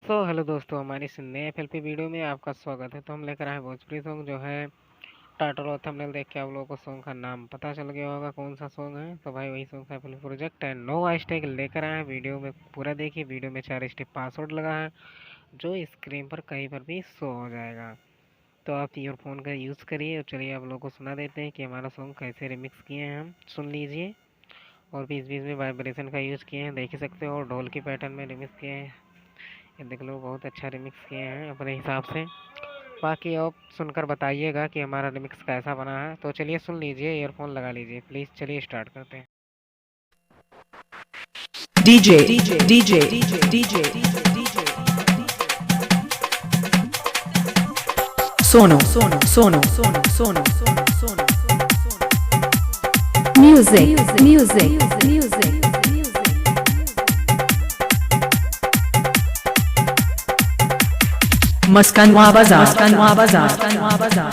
Hello दोस्तों, हमारी इस नए एफएलपी वीडियो में आपका स्वागत है। तो हम लेकर आए हैं भोजपुरी सॉन्ग जो है टाइटल और थंबनेल देख के आप लोगों को सॉन्ग का नाम पता चल गया होगा कौन सा सॉन्ग है। तो भाई वही सॉन्ग का एफएलपी प्रोजेक्ट है। नो हैशटैग लेकर आए हैं। वीडियो में पूरा देखिए। वीडियो में 4 स्टेप पासवर्ड लगा है जो स्क्रीन पर कहीं पर भी शो हो जाएगा। तो आप ईयरफोन का यूज़ करिए और चलिए आप लोगों को सुना देते हैं कि हमारा सॉन्ग कैसे रिमिक्स किए हैं। हम सुन लीजिए। और बीच बीच में वाइब्रेशन का यूज़ किए हैं, देख ही सकते हो। और ढोल के पैटर्न में रिमिक्स किए हैं। ये देख लो, बहुत अच्छा रिमिक्स किए हैं अपने हिसाब से। बाकी आप सुनकर बताइएगा कि हमारा रिमिक्स कैसा बना है। तो चलिए सुन लीजिए, ईयरफोन लगा लीजिए प्लीज़। चलिए स्टार्ट करते हैं। DJ, DJ, DJ, DJ, DJ, DJ, Sono, Sono, Sono, Sono, Sono, Sono, Sono, Music, Music, Music, Maskanwa Bazaar, Maskanwa Bazaar, Maskanwa Bazaar.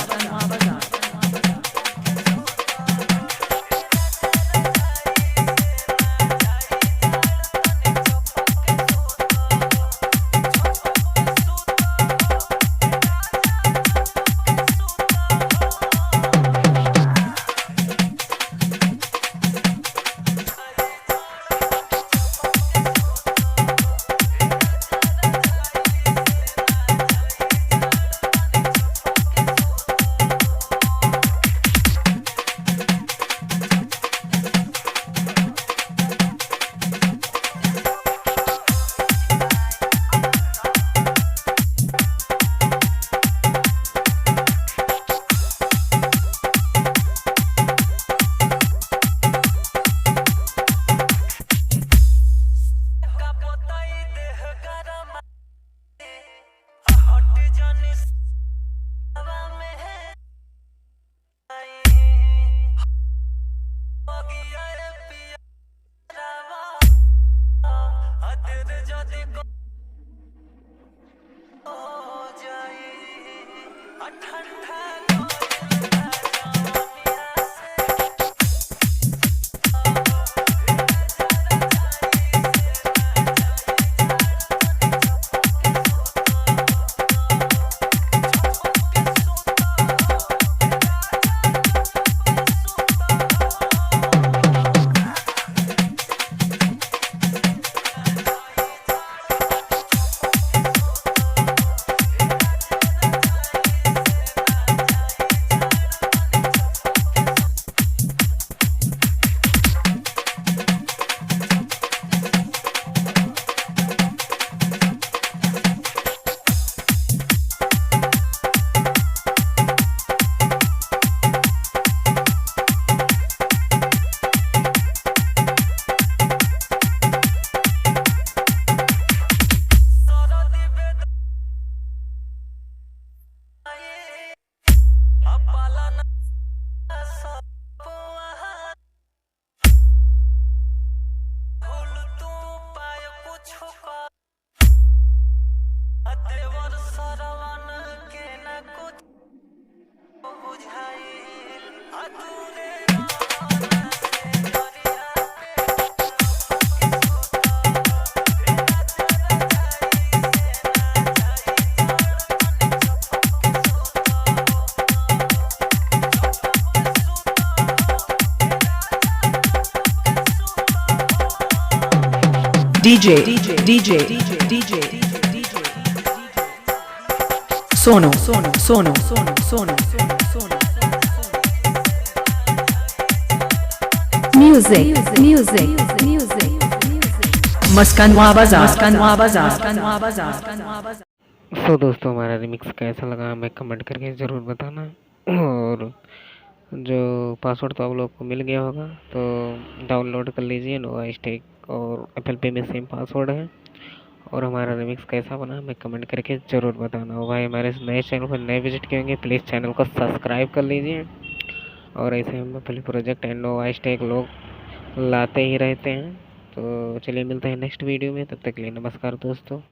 DJ, DJ, DJ, DJ, DJ, Sono, Sono, Sono, Sono, Sono, Sono, Music, Music, Music, Maskanwa Bazaar, Maskanwa Bazaar, Maskanwa Bazaar, Maskanwa Bazaar. दोस्तों, हमारा remix कैसा लगा हमें comment करके ज़रूर बताना। और जो पासवर्ड तो आप लोग को मिल गया होगा, तो डाउनलोड कर लीजिए। नो हैशटैग और एफएलपी में सेम पासवर्ड है। और हमारा रिमिक्स कैसा बना हमें कमेंट करके ज़रूर बताना। और भाई हमारे इस नए चैनल पर नए विजिट किए होंगे, प्लीज़ चैनल को सब्सक्राइब कर लीजिए। और ऐसे हम पहले प्रोजेक्ट एंड नो हैशटैग लोग लाते ही रहते हैं। तो चलिए मिलते हैं नेक्स्ट वीडियो में, तब तक के लिए नमस्कार दोस्तों।